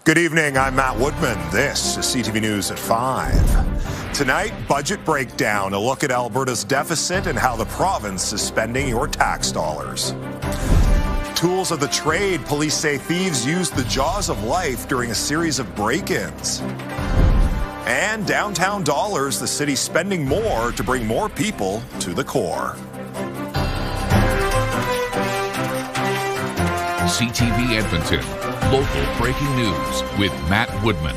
Good evening, I'm Matt Woodman. This is CTV News at 5. Tonight, budget breakdown, a look at Alberta's deficit and how the province is spending your tax dollars. Tools of the trade, police say thieves used the jaws of life during a series of break-ins. And downtown dollars, the city spending more to bring more people to the core. CTV Edmonton. Local breaking news with Matt Woodman.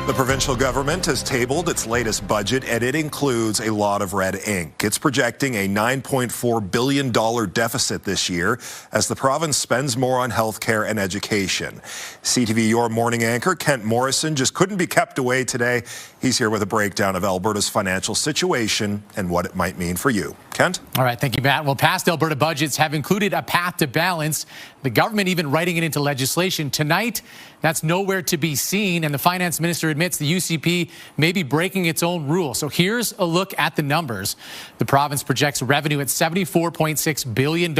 The provincial government has tabled its latest budget, and it includes a lot of red ink. It's projecting a $9.4 billion deficit this year as the province spends more on healthcare and education. CTV Your Morning anchor Kent Morrison just couldn't be kept away today. He's here with a breakdown of Alberta's financial situation and what it might mean for you. Kent? All right, thank you, Matt. Well, past Alberta budgets have included a path to balance, the government even writing it into legislation. Tonight, that's nowhere to be seen, and the finance minister admits the UCP may be breaking its own rules. So here's a look at the numbers. The province projects revenue at $74.6 billion,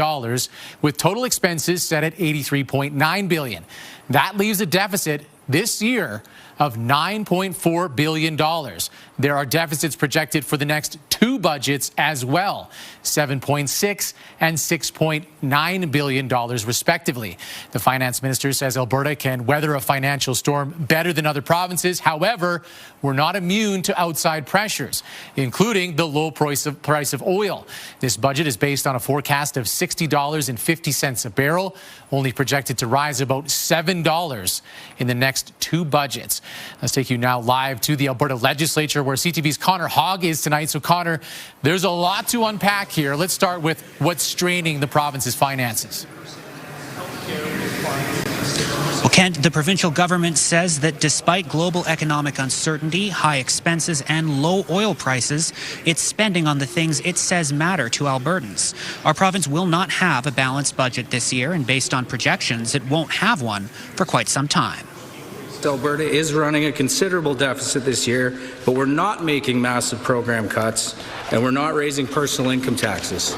with total expenses set at $83.9 billion. That leaves a deficit this year of $9.4 billion. There are deficits projected for the next two budgets as well, $7.6 and $6.9 billion respectively. The finance minister says Alberta can weather a financial storm better than other provinces. However, we're not immune to outside pressures, including the low price of oil. This budget is based on a forecast of $60.50 a barrel, only projected to rise about $7 in the next two budgets. Let's take you now live to the Alberta legislature, where CTV's Connor Hogg is tonight. So, Connor, there's a lot to unpack here. Let's start with what's straining the province's finances. Well, Kent, the provincial government says that despite global economic uncertainty, high expenses, and low oil prices, it's spending on the things it says matter to Albertans. Our province will not have a balanced budget this year, and based on projections, it won't have one for quite some time. Alberta is running a considerable deficit this year, but we're not making massive program cuts, and we're not raising personal income taxes.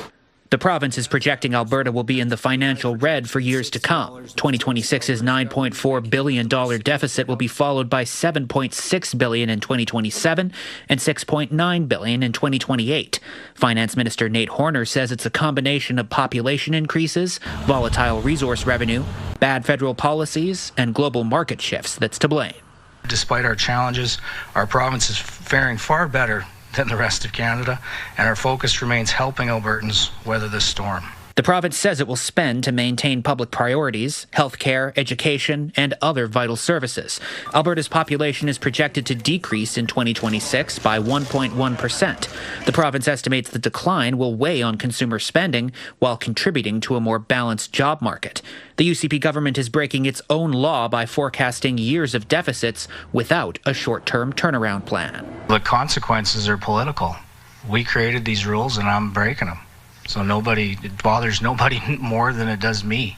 The province is projecting Alberta will be in the financial red for years to come. 2026's $9.4 billion deficit will be followed by $7.6 billion in 2027 and $6.9 billion in 2028. Finance Minister Nate Horner says it's a combination of population increases, volatile resource revenue, bad federal policies, and global market shifts that's to blame. Despite our challenges, our province is faring far better than the rest of Canada, and our focus remains helping Albertans weather this storm. The province says it will spend to maintain public priorities, healthcare, education, and other vital services. Alberta's population is projected to decrease in 2026 by 1.1%. The province estimates the decline will weigh on consumer spending while contributing to a more balanced job market. The UCP government is breaking its own law by forecasting years of deficits without a short-term turnaround plan. The consequences are political. We created these rules and I'm breaking them. So it bothers nobody more than it does me.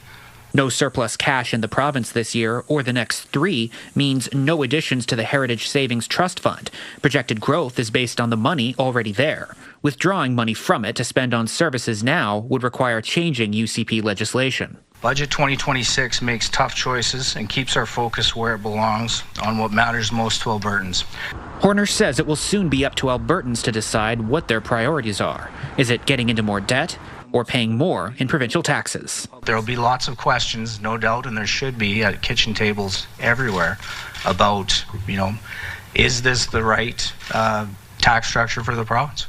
No surplus cash in the province this year or the next three means no additions to the Heritage Savings Trust Fund. Projected growth is based on the money already there. Withdrawing money from it to spend on services now would require changing UCP legislation. Budget 2026 makes tough choices and keeps our focus where it belongs, on what matters most to Albertans. Horner says it will soon be up to Albertans to decide what their priorities are. Is it getting into more debt or paying more in provincial taxes? There will be lots of questions, no doubt, and there should be at kitchen tables everywhere about, is this the right tax structure for the province?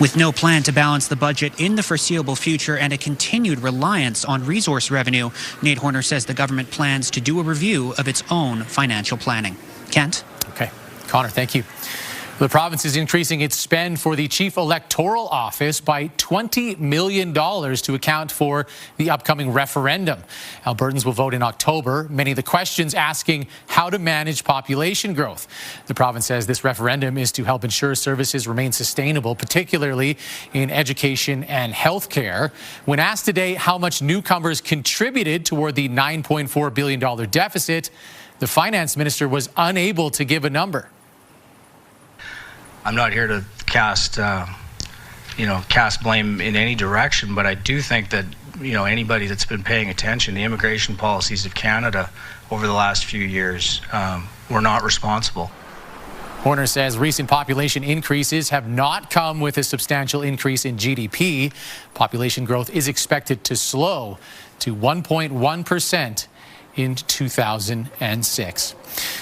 With no plan to balance the budget in the foreseeable future and a continued reliance on resource revenue, Nate Horner says the government plans to do a review of its own financial planning. Kent? Okay. Connor, thank you. The province is increasing its spend for the chief electoral office by $20 million to account for the upcoming referendum. Albertans will vote in October. Many of the questions asking how to manage population growth. The province says this referendum is to help ensure services remain sustainable, particularly in education and healthcare. When asked today how much newcomers contributed toward the $9.4 billion deficit, the finance minister was unable to give a number. I'm not here to cast blame in any direction, but I do think that anybody that's been paying attention, the immigration policies of Canada over the last few years were not responsible. Horner says recent population increases have not come with a substantial increase in GDP. Population growth is expected to slow to 1.1% in 2006.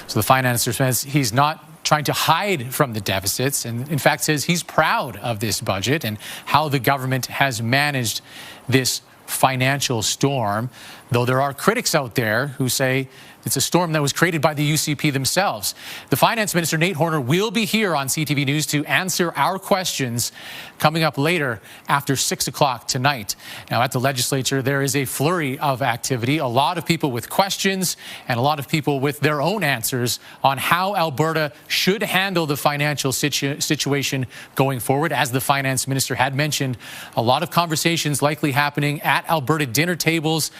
So the finance minister says he's not trying to hide from the deficits, and in fact says he's proud of this budget and how the government has managed this financial storm, though there are critics out there who say it's a storm that was created by the UCP themselves. The Finance Minister, Nate Horner, will be here on CTV News to answer our questions coming up later after 6 o'clock tonight. Now, at the legislature, there is a flurry of activity, a lot of people with questions and a lot of people with their own answers on how Alberta should handle the financial situation going forward. As the Finance Minister had mentioned, a lot of conversations likely happening at Alberta dinner tables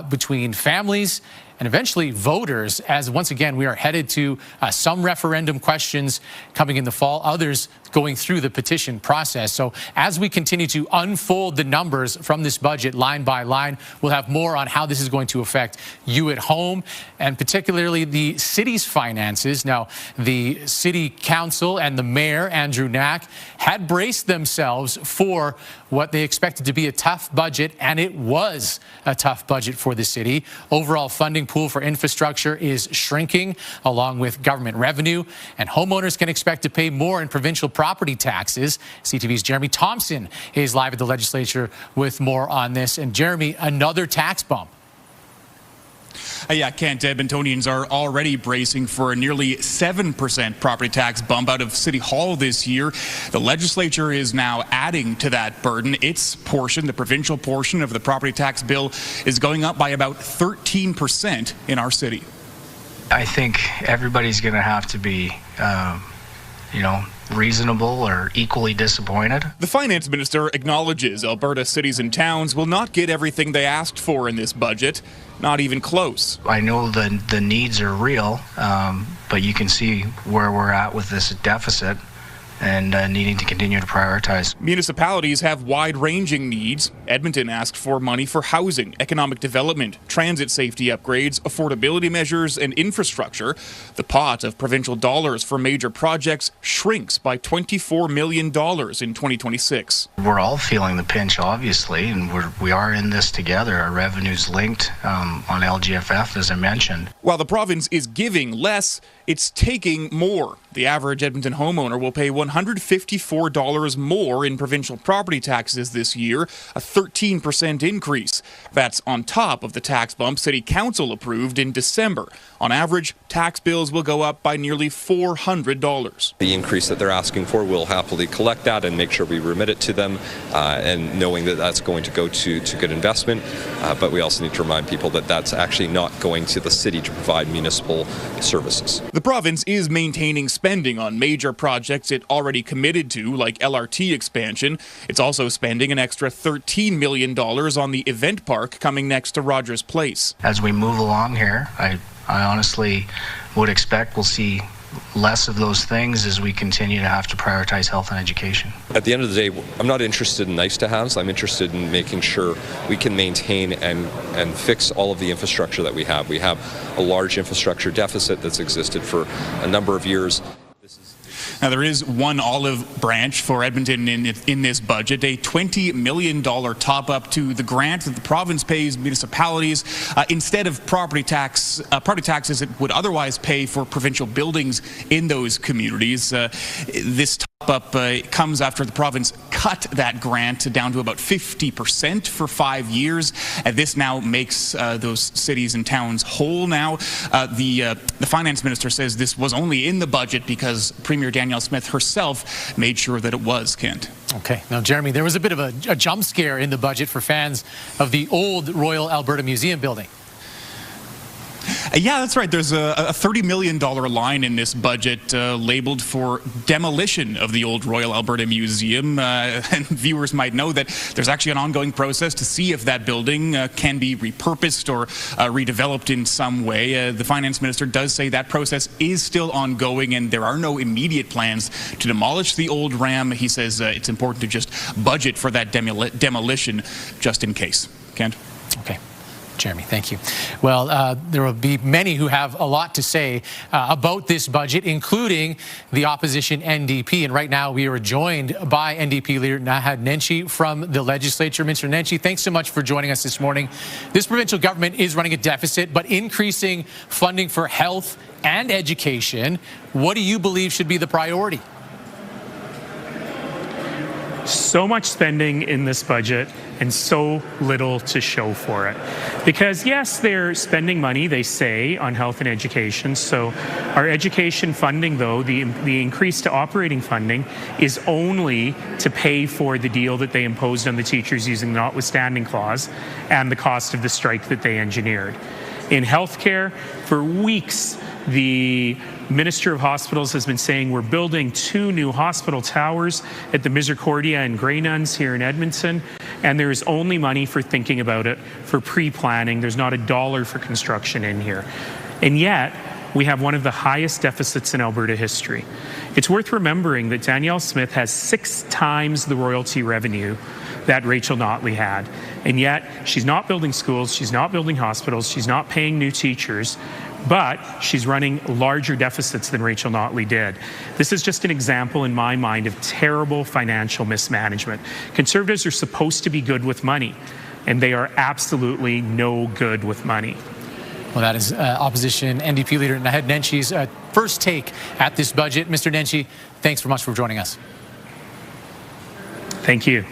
between families and eventually voters, as once again we are headed to some referendum questions coming in the fall, others going through the petition process. So as we continue to unfold the numbers from this budget line by line, we'll have more on how this is going to affect you at home, and particularly the city's finances. Now, the city council and the mayor, Andrew Knack, had braced themselves for what they expected to be a tough budget, and it was a tough budget for the city. Overall funding pool for infrastructure is shrinking along with government revenue, and homeowners can expect to pay more in provincial property taxes. CTV's Jeremy Thompson is live at the legislature with more on this. And Jeremy, another tax bump. Yeah, Kent, Edmontonians are already bracing for a nearly 7% property tax bump out of City Hall this year. The legislature is now adding to that burden. Its portion, the provincial portion of the property tax bill, is going up by about 13% in our city. I think everybody's going to have to be, reasonable or equally disappointed. The finance minister acknowledges Alberta cities and towns will not get everything they asked for in this budget, not even close. I know the needs are real, but you can see where we're at with this deficit and needing to continue to prioritize. Municipalities have wide-ranging needs. Edmonton asked for money for housing, economic development, transit safety upgrades, affordability measures, and infrastructure. The pot of provincial dollars for major projects shrinks by $24 million in 2026. We're all feeling the pinch, obviously, and we are in this together. Our revenue's linked on LGFF, as I mentioned. While the province is giving less, it's taking more. The average Edmonton homeowner will pay $154 more in provincial property taxes this year, a 13% increase. That's on top of the tax bump City Council approved in December. On average, tax bills will go up by nearly $400. The increase that they're asking for, we'll happily collect that and make sure we remit it to them, and knowing that that's going to go to good investment. But we also need to remind people that that's actually not going to the city to provide municipal services. The province is maintaining spending on major projects it already committed to, like LRT expansion. It's also spending an extra $13 million on the event park coming next to Rogers Place. As we move along here, I honestly would expect we'll see less of those things as we continue to have to prioritize health and education. At the end of the day, I'm not interested in nice-to-haves. I'm interested in making sure we can maintain and fix all of the infrastructure that we have. We have a large infrastructure deficit that's existed for a number of years. Now, there is one olive branch for Edmonton in this budget, a $20 million top-up to the grant that the province pays municipalities instead of property taxes it would otherwise pay for provincial buildings in those communities. This top-up comes after the province cut that grant down to about 50% for 5 years. This now makes those cities and towns whole now. The finance minister says this was only in the budget because Premier Danielle Smith herself made sure that it was, Kent. Okay. Now, Jeremy, there was a bit of a jump scare in the budget for fans of the old Royal Alberta Museum building. Yeah, that's right. There's a $30 million line in this budget labeled for demolition of the old Royal Alberta Museum. And viewers might know that there's actually an ongoing process to see if that building can be repurposed or redeveloped in some way. The finance minister does say that process is still ongoing and there are no immediate plans to demolish the old RAM. He says it's important to just budget for that demolition just in case. weekend. Okay. Jeremy, thank you. Well, there will be many who have a lot to say about this budget, including the opposition NDP. And right now we are joined by NDP leader Naheed Nenshi from the legislature. Mr. Nenshi, thanks so much for joining us this morning. This provincial government is running a deficit, but increasing funding for health and education. What do you believe should be the priority? So much spending in this budget and so little to show for it. Because yes, they're spending money, they say, on health and education. So our education funding, though, the increase to operating funding is only to pay for the deal that they imposed on the teachers using the notwithstanding clause and the cost of the strike that they engineered. In healthcare, for weeks, the Minister of Hospitals has been saying we're building 2 new hospital towers at the Misericordia and Grey Nuns here in Edmonton, and there is only money for thinking about it, for pre-planning. There's not a dollar for construction in here. And yet, we have one of the highest deficits in Alberta history. It's worth remembering that Danielle Smith has 6 times the royalty revenue that Rachel Notley had. And yet, she's not building schools, she's not building hospitals, she's not paying new teachers, but she's running larger deficits than Rachel Notley did. This is just an example in my mind of terrible financial mismanagement. Conservatives are supposed to be good with money, and they are absolutely no good with money. Well, that is opposition NDP leader Naheed Nenshi's first take at this budget. Mr. Nenshi, thanks very much for joining us. Thank you.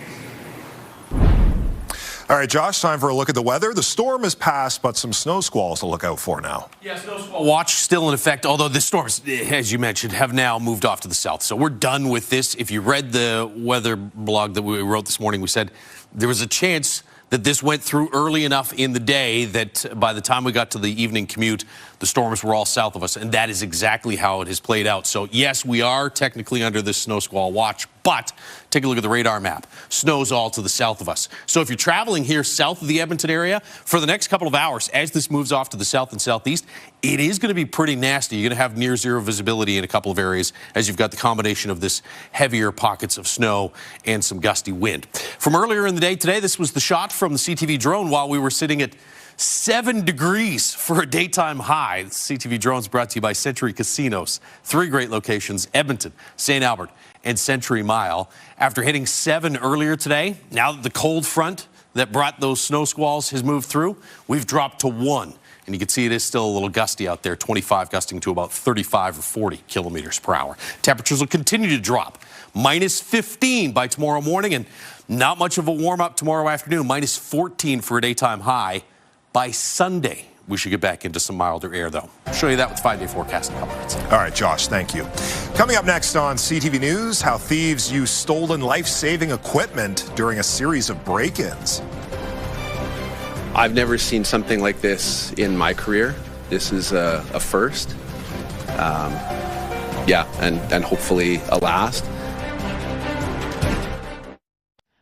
All right, Josh, time for a look at the weather. The storm has passed, but some snow squalls to look out for now. Yeah, snow squall watch still in effect, although the storms, as you mentioned, have now moved off to the south. So we're done with this. If you read the weather blog that we wrote this morning, we said there was a chance that this went through early enough in the day that by the time we got to the evening commute, the storms were all south of us, and that is exactly how it has played out. So, yes, we are technically under this snow squall watch, but take a look at the radar map. Snow's all to the south of us. So if you're traveling here south of the Edmonton area, for the next couple of hours, as this moves off to the south and southeast, it is going to be pretty nasty. You're going to have near zero visibility in a couple of areas as you've got the combination of this heavier pockets of snow and some gusty wind. From earlier in the day today, this was the shot from the CTV drone while we were sitting at 7 degrees for a daytime high. The CTV drone's brought to you by Century Casinos. 3 great locations, Edmonton, St. Albert, and Century Mile. After hitting 7 earlier today, now that the cold front that brought those snow squalls has moved through, we've dropped to 1. And you can see it is still a little gusty out there, 25 gusting to about 35 or 40 kilometers per hour. Temperatures will continue to drop. Minus 15 by tomorrow morning, and not much of a warm-up tomorrow afternoon. Minus 14 for a daytime high. By Sunday, we should get back into some milder air, though. I'll show you that with 5-day forecast in a couple minutes. All right, Josh, thank you. Coming up next on CTV News, how thieves use stolen life-saving equipment during a series of break-ins. I've never seen something like this in my career. This is a first. And hopefully a last.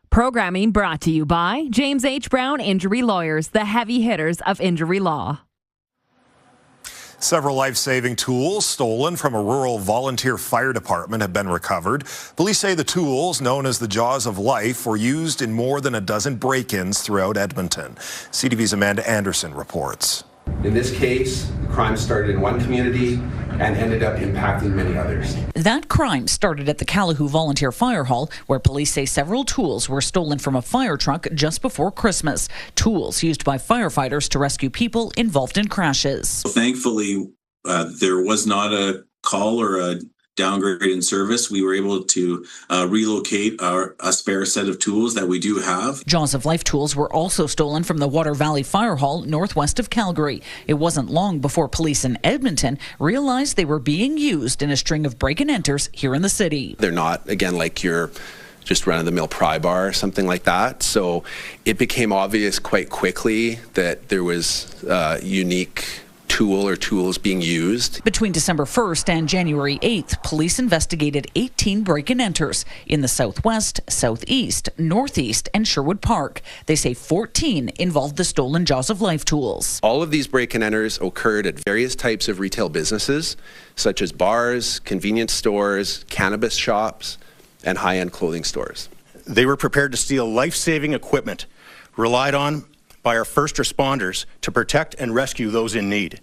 Programming brought to you by James H. Brown Injury Lawyers, the heavy hitters of injury law. Several life-saving tools stolen from a rural volunteer fire department have been recovered. Police say the tools, known as the Jaws of Life, were used in more than a dozen break-ins throughout Edmonton. CTV's Amanda Anderson reports. In this case, the crime started in one community and ended up impacting many others. That crime started at the Calahoo Volunteer Fire Hall, where police say several tools were stolen from a fire truck just before Christmas. Tools used by firefighters to rescue people involved in crashes. Thankfully, there was not a call or a downgrade in service. We were able to relocate a spare set of tools that we do have. Jaws of Life tools were also stolen from the Water Valley Fire Hall northwest of Calgary. It wasn't long before police in Edmonton realized they were being used in a string of break-and-enters here in the city. They're not, again, like your just run-of-the-mill pry bar or something like that. So it became obvious quite quickly that there was unique tool or tools being used. Between December 1st and January 8th, police investigated 18 break-and-enters in the southwest, southeast, northeast, and Sherwood Park. They say 14 involved the stolen Jaws of Life tools. All of these break-and-enters occurred at various types of retail businesses, such as bars, convenience stores, cannabis shops, and high-end clothing stores. They were prepared to steal life-saving equipment relied on by our first responders to protect and rescue those in need.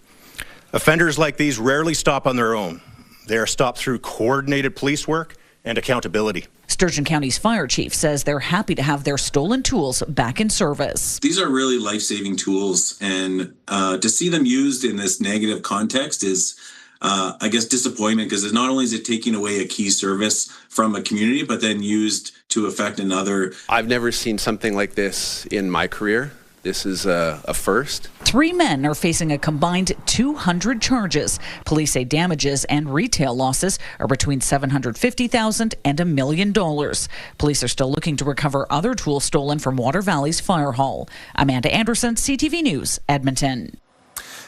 Offenders like these rarely stop on their own. They are stopped through coordinated police work and accountability. Sturgeon County's fire chief says they're happy to have their stolen tools back in service. These are really life-saving tools, and to see them used in this negative context is, I guess, disappointment, because not only is it taking away a key service from a community, but then used to affect another. I've never seen something like this in my career. This is a first. 3 men are facing a combined 200 charges. Police say damages and retail losses are between $750,000 and $1 million. Police are still looking to recover other tools stolen from Water Valley's fire hall. Amanda Anderson, CTV News, Edmonton.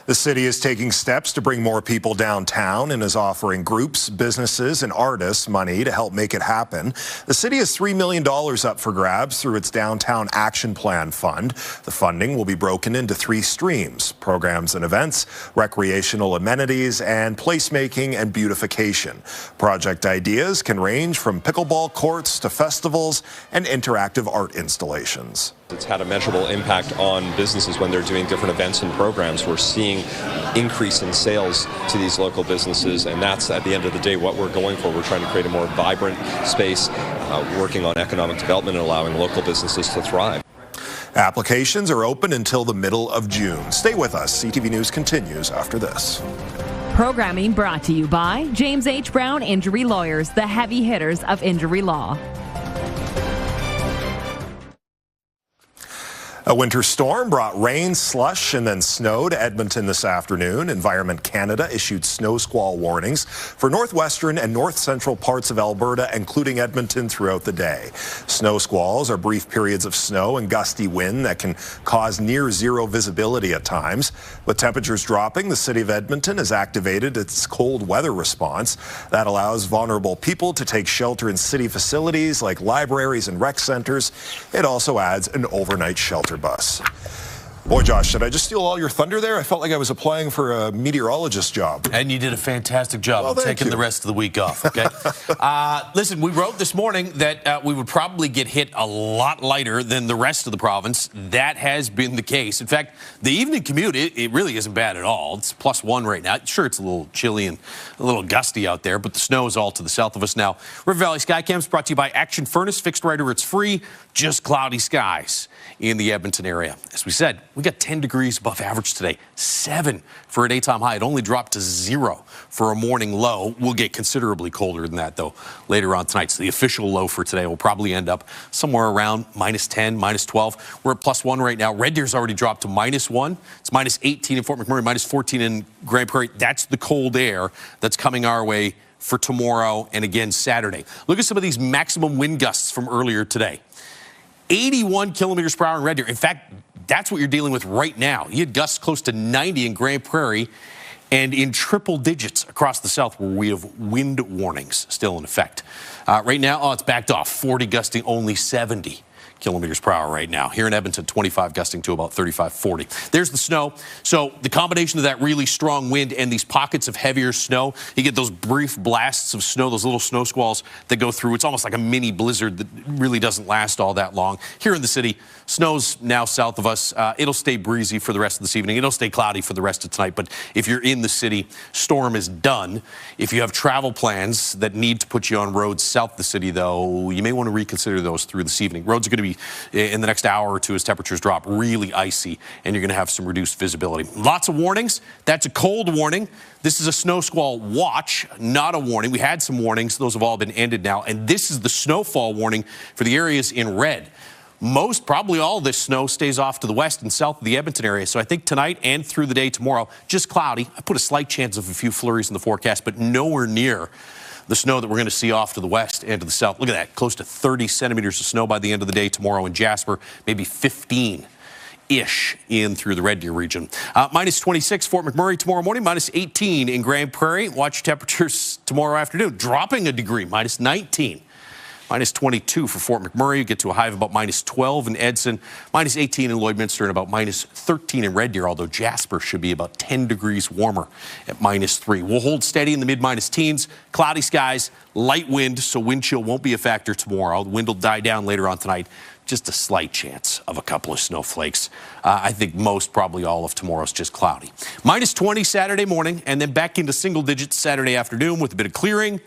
The city is taking steps to bring more people downtown and is offering groups, businesses, and artists money to help make it happen. The city has $3 million up for grabs through its Downtown Action Plan Fund. The funding will be broken into 3 streams: programs and events, recreational amenities, and placemaking and beautification. Project ideas can range from pickleball courts to festivals and interactive art installations. It's had a measurable impact on businesses when they're doing different events and programs. We're seeing increase in sales to these local businesses, and that's at the end of the day what we're going for. We're trying to create a more vibrant space, working on economic development and allowing local businesses to thrive. Applications are open until the middle of June. Stay with us. CTV News continues after this. Programming brought to you by James H. Brown Injury Lawyers, the heavy hitters of injury law. A winter storm brought rain, slush, and then snow to Edmonton this afternoon. Environment Canada issued snow squall warnings for northwestern and north central parts of Alberta, including Edmonton, throughout the day. Snow squalls are brief periods of snow and gusty wind that can cause near zero visibility at times. With temperatures dropping, the city of Edmonton has activated its cold weather response that allows vulnerable people to take shelter in city facilities like libraries and rec centers. It also adds an overnight shelter bus. Boy, Josh, did I just steal all your thunder there? I felt like I was applying for a meteorologist job. And you did a fantastic job of taking the rest of the week off, okay? Listen, we wrote this morning that we would probably get hit a lot lighter than the rest of the province. That has been the case. In fact, the evening commute, it really isn't bad at all. It's +1 right now. Sure, it's a little chilly and a little gusty out there, but the snow is all to the south of us now. River Valley Skycam is brought to you by Action Furnace. Fixed rider, it's free. Just cloudy skies in the Edmonton area. As we said, we got 10 degrees above average today, 7 for a daytime high. It only dropped to 0 for a morning low. We'll get considerably colder than that, though, later on tonight. So the official low for today will probably end up somewhere around -10, -12. We're at +1 right now. Red Deer's already dropped to -1. It's -18 in Fort McMurray, -14 in Grand Prairie. That's the cold air that's coming our way for tomorrow and again Saturday. Look at some of these maximum wind gusts from earlier today. 81 kilometers per hour in Red Deer. In fact, that's what you're dealing with right now. You had gusts close to 90 in Grand Prairie and in triple digits across the south where we have wind warnings still in effect. Right now, it's backed off. 40 gusting, only 70 kilometers per hour right now. Here in Edmonton, 25 gusting to about 35, 40. There's the snow. So the combination of that really strong wind and these pockets of heavier snow, you get those brief blasts of snow, those little snow squalls that go through. It's almost like a mini blizzard that really doesn't last all that long. Here in the city, snow's now south of us. It'll stay breezy for the rest of this evening. It'll stay cloudy for the rest of tonight. But if you're in the city, storm is done. If you have travel plans that need to put you on roads south of the city, though, you may want to reconsider those through this evening. Roads are going to be in the next hour or two as temperatures drop really icy, and you're going to have some reduced visibility. Lots of warnings. That's a cold warning. This is a snow squall watch, not a warning. We had some warnings. Those have all been ended now. And this is the snowfall warning for the areas in red. Most, probably all of this snow stays off to the west and south of the Edmonton area. So I think tonight and through the day tomorrow, just cloudy. I put a slight chance of a few flurries in the forecast, but nowhere near the snow that we're going to see off to the west and to the south. Look at that, close to 30 centimeters of snow by the end of the day tomorrow in Jasper, maybe 15-ish in through the Red Deer region. -26 Fort McMurray tomorrow morning, -18 in Grand Prairie. Watch temperatures tomorrow afternoon, dropping a degree, -19. -22 for Fort McMurray. You get to a high of about -12 in Edson, -18 in Lloydminster, and about -13 in Red Deer, although Jasper should be about 10 degrees warmer at -3. We'll hold steady in the mid-minus teens. Cloudy skies, light wind, so wind chill won't be a factor tomorrow. The wind will die down later on tonight just a slight chance of a couple of snowflakes. I think most, probably all of tomorrow's just cloudy. Minus 20 Saturday morning, and then back into single digits Saturday afternoon with a bit of clearing.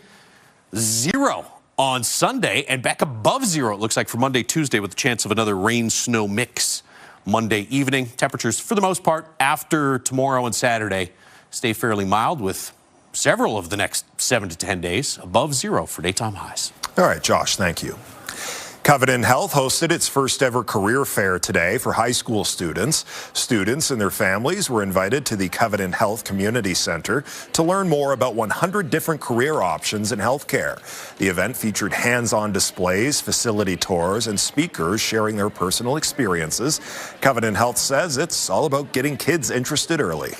0 on Sunday, and back above 0, it looks like, for Monday, Tuesday, with a chance of another rain-snow mix. Monday evening, temperatures, for the most part, after tomorrow and Saturday, stay fairly mild with several of the next 7 to 10 days above 0 for daytime highs. All right, Josh, thank you. Covenant Health hosted its first ever career fair today for high school students. Students and their families were invited to the Covenant Health Community Center to learn more about 100 different career options in healthcare. The event featured hands-on displays, facility tours, and speakers sharing their personal experiences. Covenant Health says it's all about getting kids interested early.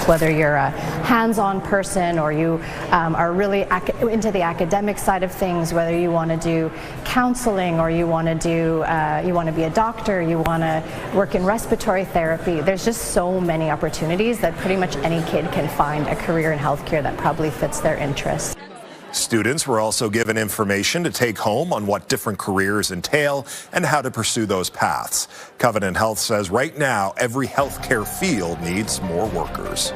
Whether you're a hands-on person or you are really into the academic side of things, whether you want to do counseling or you want to be a doctor, you want to work in respiratory therapy, there's just so many opportunities that pretty much any kid can find a career in healthcare that probably fits their interests. Students were also given information to take home on what different careers entail and how to pursue those paths. Covenant Health says right now every healthcare field needs more workers.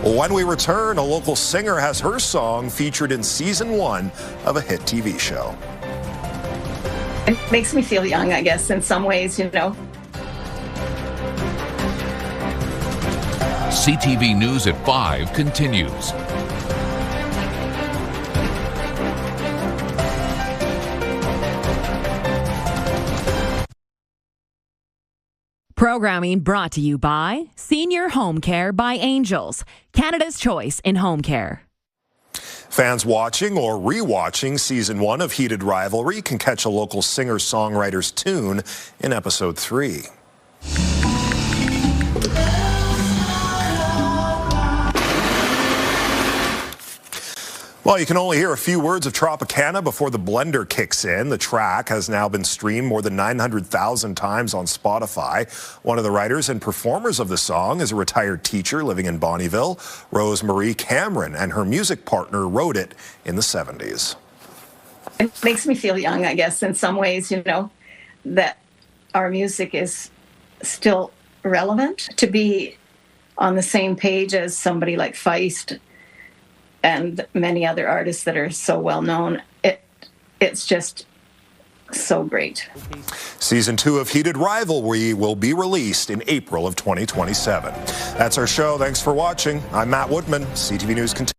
When we return, a local singer has her song featured in season 1 of a hit TV show. It makes me feel young, I guess, in some ways, you know. CTV News at 5 continues. Programming brought to you by Senior Home Care by Angels, Canada's choice in home care. Fans watching or re-watching season 1 of Heated Rivalry can catch a local singer-songwriter's tune in episode 3. Well, you can only hear a few words of Tropicana before the blender kicks in. The track has now been streamed more than 900,000 times on Spotify. One of the writers and performers of the song is a retired teacher living in Bonnyville. Rose Marie Cameron and her music partner wrote it in the 70s. It makes me feel young, I guess, in some ways, you know, that our music is still relevant. To be on the same page as somebody like Feist and many other artists that are so well known, it's just so great. Season 2 of Heated Rivalry will be released in April of 2027. That's our show. Thanks for watching. I'm Matt Woodman. CTV News continues.